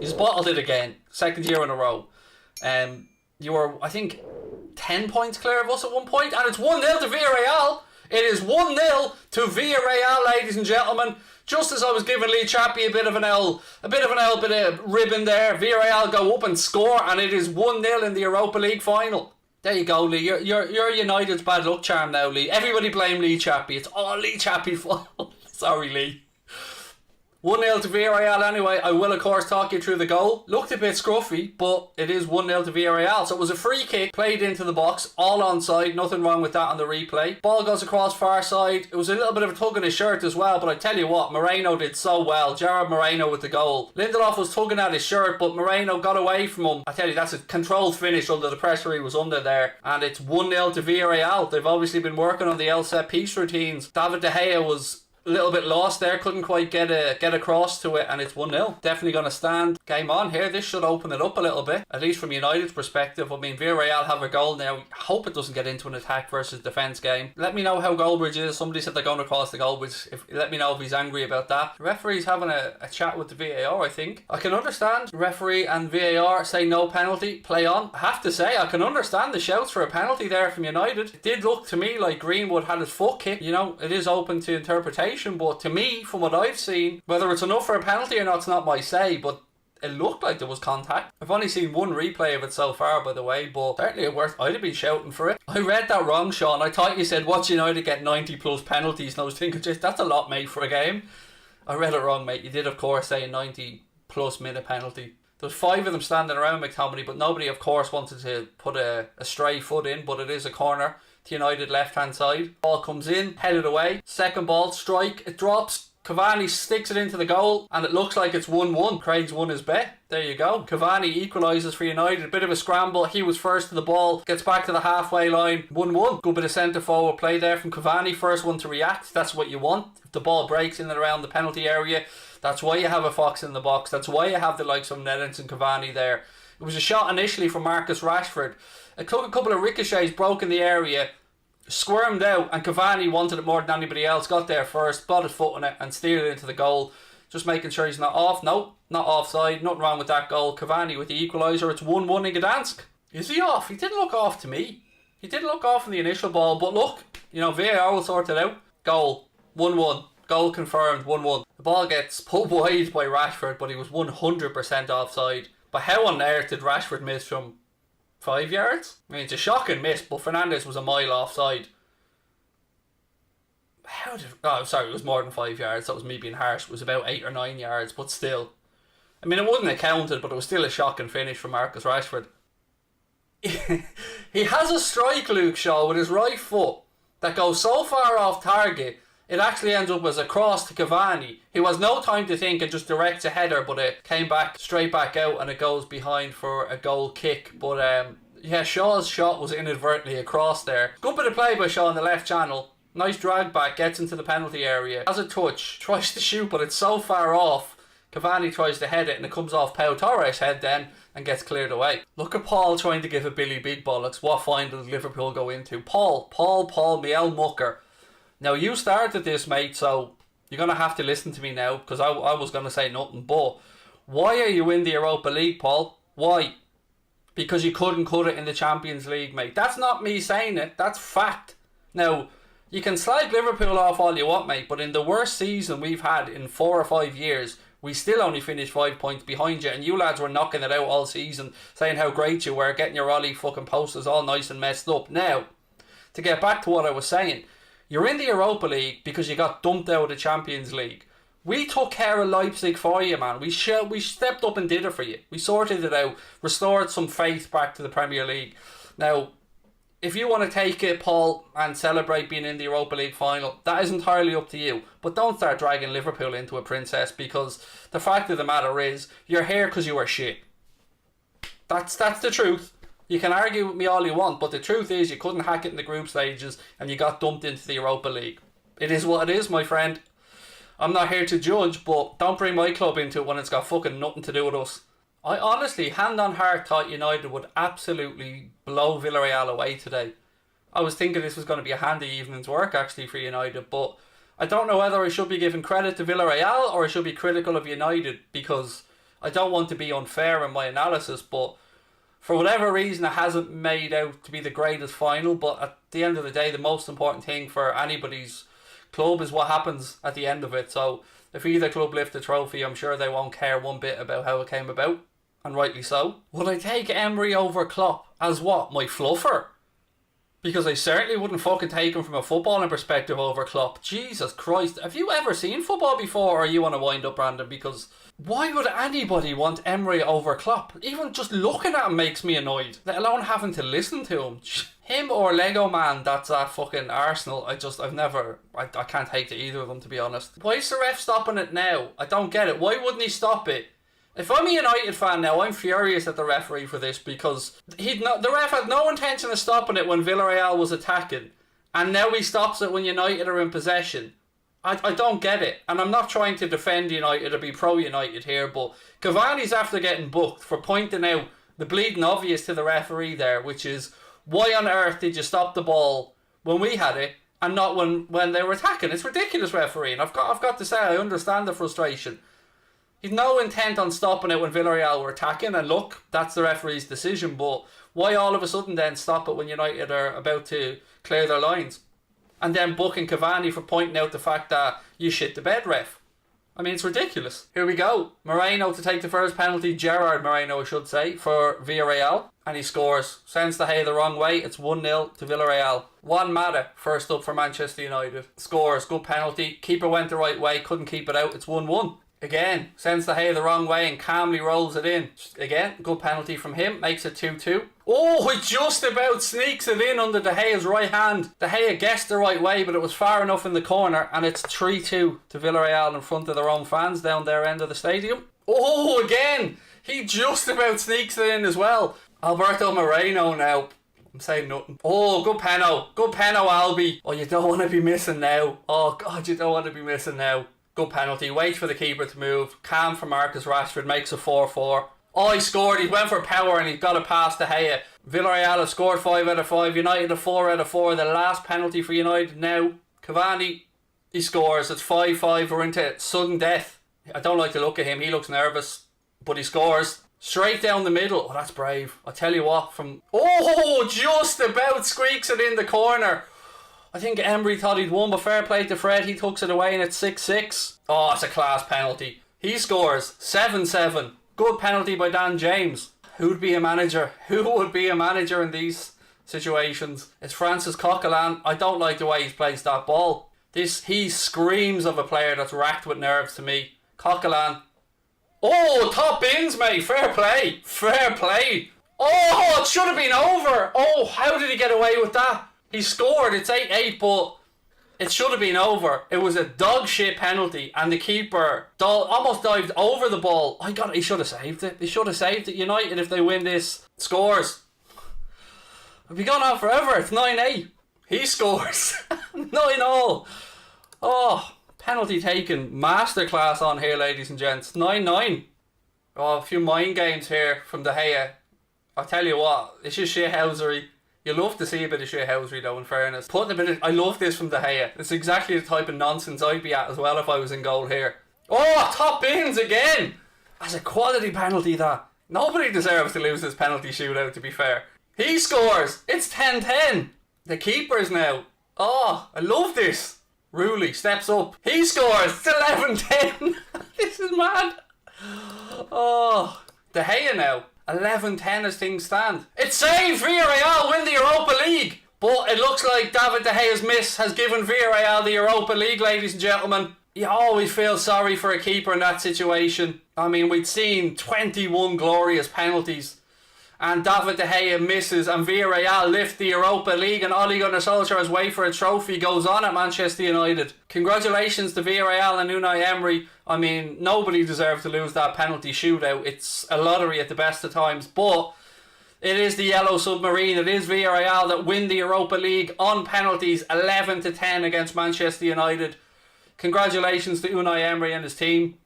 He's bottled it again. Second year in a row. You were, I think, 10 points clear of us at one point, and it's 1-0 to Villarreal. It is 1-0 to Villarreal, ladies and gentlemen. Just as I was giving Lee Chappie a bit of ribbon there, Villarreal go up and score, and it is 1-0 in the Europa League final. There you go, Lee. You're United's bad luck charm now, Lee. Everybody blame Lee Chappie. It's all Lee Chappie's fault. Sorry, Lee. 1-0 to Villarreal anyway. I will, of course, talk you through the goal. Looked a bit scruffy, but it is 1-0 to Villarreal. So it was a free kick, played into the box, all onside. Nothing wrong with that on the replay. Ball goes across far side. It was a little bit of a tug on his shirt as well, but I tell you what, Moreno did so well. Gerard Moreno with the goal. Lindelof was tugging at his shirt, but Moreno got away from him. I tell you, that's a controlled finish under the pressure he was under there. And it's 1-0 to Villarreal. They've obviously been working on the El set piece routines. David De Gea was a little bit lost there, couldn't quite get across to it, and it's 1-0. Definitely going to stand. Game on here. This should open it up a little bit, at least from United's perspective. I mean, Villarreal have a goal now. Hope it doesn't get into an attack versus defence game. Let me know how Goldbridge is. Somebody said they're going across the Goldbridge. Let me know if he's angry about that. The referee's having a chat with the VAR, I think. I can understand referee and VAR say no penalty, play on. I have to say, I can understand the shouts for a penalty there from United. It did look to me like Greenwood had his foot kicked. You know, it is open to interpretation, but to me, from what I've seen, whether it's enough for a penalty or not, it's not my say, but it looked like there was contact. I've only seen one replay of it so far, by the way, but certainly I'd have been shouting for it. I read that wrong, Sean. I thought you said, watch United get 90 plus penalties, and I was thinking, just that's a lot, mate, for a game. I read it wrong, mate. You did, of course, say a 90 plus minute penalty. There's 5 of them standing around McTominay, but nobody, of course, wanted to put a stray foot in, but it is a corner to United left hand side. Ball comes in, headed away. Second ball, strike, it drops. Cavani sticks it into the goal, and it looks like it's 1-1. Craig's won his bet. There you go. Cavani equalises for United. A bit of a scramble. He was first to the ball. Gets back to the halfway line. 1-1. Good bit of centre forward play there from Cavani. First one to react. That's what you want. If the ball breaks in and around the penalty area, that's why you have a fox in the box. That's why you have the likes of Edinson and Cavani there. It was a shot initially from Marcus Rashford. It took a couple of ricochets, broke in the area, squirmed out, and Cavani wanted it more than anybody else. Got there first, got his foot on it, and steered it into the goal. Just making sure he's not off. No, not offside. Nothing wrong with that goal. Cavani with the equaliser. It's 1-1 in Gdansk. Is he off? He didn't look off to me. He didn't look off in the initial ball, but look, you know, VAR will sort it out. Goal. 1-1. Goal confirmed. 1-1. The ball gets pulled wide by Rashford, but he was 100% offside. But how on earth did Rashford miss from 5 yards? I mean, it's a shocking miss, but Fernandes was a mile offside. Oh, sorry, it was more than 5 yards. That was me being harsh. It was about 8 or 9 yards, but still. I mean, it wasn't accounted, but it was still a shocking finish from Marcus Rashford. He has a strike, Luke Shaw, with his right foot that goes so far off target, it actually ends up as a cross to Cavani. He has no time to think and just directs a header, but it came back straight back out and it goes behind for a goal kick. But yeah, Shaw's shot was inadvertently a cross there. Good bit of play by Shaw in the left channel. Nice drag back, gets into the penalty area. Has a touch, tries to shoot, but it's so far off. Cavani tries to head it and it comes off Pau Torres' head then and gets cleared away. Look at Paul trying to give a Billy Big Bollocks. What final did Liverpool go into? Paul, Miel Mucker. Now, you started this, mate, so you're going to have to listen to me now, because I was going to say nothing, but why are you in the Europa League, Paul? Why? Because you couldn't cut it in the Champions League, mate. That's not me saying it, that's fact. Now, you can slag Liverpool off all you want, mate, but in the worst season we've had in 4 or 5 years, we still only finished 5 points behind you, and you lads were knocking it out all season, saying how great you were, getting your Ollie fucking posters all nice and messed up. Now, to get back to what I was saying, you're in the Europa League because you got dumped out of the Champions League. We took care of Leipzig for you, man. We stepped up and did it for you. We sorted it out, restored some faith back to the Premier League. Now, if you want to take it, Paul, and celebrate being in the Europa League final, that is entirely up to you. But don't start dragging Liverpool into a princess, because the fact of the matter is, you're here because you were shit. That's the truth. You can argue with me all you want, but the truth is you couldn't hack it in the group stages and you got dumped into the Europa League. It is what it is, my friend. I'm not here to judge, but don't bring my club into it when it's got fucking nothing to do with us. I honestly, hand on heart, thought United would absolutely blow Villarreal away today. I was thinking this was going to be a handy evening's work actually for United, but I don't know whether I should be giving credit to Villarreal or I should be critical of United, because I don't want to be unfair in my analysis, but for whatever reason it hasn't made out to be the greatest final. But at the end of the day, the most important thing for anybody's club is what happens at the end of it. So if either club lift the trophy, I'm sure they won't care one bit about how it came about, and rightly so. Would I take Emery over Klopp as what? My fluffer? Because I certainly wouldn't fucking take him from a footballing perspective over Klopp. Jesus Christ. Have you ever seen football before, or are you on a wind up, Brandon? Because why would anybody want Emery over Klopp? Even just looking at him makes me annoyed, let alone having to listen to him. Him or Lego Man, that's at fucking Arsenal. I can't take to either of them, to be honest. Why is the ref stopping it now? I don't get it. Why wouldn't he stop it? If I'm a United fan now, I'm furious at the referee for this, because the ref had no intention of stopping it when Villarreal was attacking, and now he stops it when United are in possession. I don't get it, and I'm not trying to defend United or be pro-United here, but Cavani's after getting booked for pointing out the bleeding obvious to the referee there, which is, why on earth did you stop the ball when we had it and not when they were attacking? It's ridiculous, referee, and I've got to say, I understand the frustration. He'd no intent on stopping it when Villarreal were attacking, and look, that's the referee's decision, but why all of a sudden then stop it when United are about to clear their lines? And then booking Cavani for pointing out the fact that you shit the bed, ref. I mean, it's ridiculous. Here we go. Moreno to take the first penalty. Gerard Moreno, I should say, for Villarreal. And he scores. Sends De Gea the wrong way. It's 1-0 to Villarreal. Juan Mata, first up for Manchester United. Scores. Good penalty. Keeper went the right way. Couldn't keep it out. It's 1-1. Again, sends De Gea the wrong way and calmly rolls it in. Again, good penalty from him. Makes it 2-2. Oh, it just about sneaks it in under De Gea's right hand. De Gea guessed the right way, but it was far enough in the corner. And it's 3-2 to Villarreal in front of their own fans down their end of the stadium. Oh, again, he just about sneaks it in as well. Alberto Moreno now. I'm saying nothing. Oh, good penno. Good penno, Albi. Oh, you don't want to be missing now. Oh, God, you don't want to be missing now. Good penalty. Waits for the keeper to move. Calm for Marcus Rashford. Makes a 4-4. Oh, he scored. He went for power and he got it past De Gea. Villarreal have scored 5 out of 5. United have 4 out of 4. The last penalty for United now. Cavani, he scores. It's 5-5. We're into sudden death. I don't like to look at him. He looks nervous. But he scores. Straight down the middle. Oh, that's brave. I'll tell you what. Oh, just about squeaks it in the corner. I think Emery thought he'd won, but fair play to Fred. He tucks it away and it's 6-6. Oh, it's a class penalty. He scores 7-7. Good penalty by Dan James. Who'd be a manager? Who would be a manager in these situations? It's Francis Coquelin. I don't like the way he's placed that ball. He screams of a player that's racked with nerves to me. Coquelin. Oh, top bins, mate. Fair play. Fair play. Oh, it should have been over. Oh, how did he get away with that? He scored. It's 8-8, but it should have been over. It was a dog shit penalty, and the keeper almost dived over the ball. He should have saved it. They should have saved it. United, if they win this, scores. It'll be gone on forever. It's 9-8. He scores. 9-all. Oh, penalty taken. Masterclass on here, ladies and gents. 9-9. Oh, a few mind games here from De Gea. I'll tell you what, it's just shithousery. You love to see a bit of shithousery though, in fairness. I love this from De Gea. It's exactly the type of nonsense I'd be at as well if I was in goal here. Oh, top bins again! That's a quality penalty, that. Nobody deserves to lose this penalty shootout, to be fair. He scores! It's 10-10! The keepers now. Oh, I love this. Rooley steps up. He scores! It's 11-10! This is mad! Oh, De Gea now. 11-10 as things stand. It's saved! Villarreal win the Europa League! But it looks like David De Gea's miss has given Villarreal the Europa League, ladies and gentlemen. You always feel sorry for a keeper in that situation. I mean, we'd seen 21 glorious penalties. And David De Gea misses and Villarreal lift the Europa League, and Ole Gunnar Solskjaer's way for a trophy goes on at Manchester United. Congratulations to Villarreal and Unai Emery. I mean, nobody deserved to lose that penalty shootout. It's a lottery at the best of times, but it is the Yellow Submarine. It is Villarreal that win the Europa League on penalties, 11-10 against Manchester United. Congratulations to Unai Emery and his team.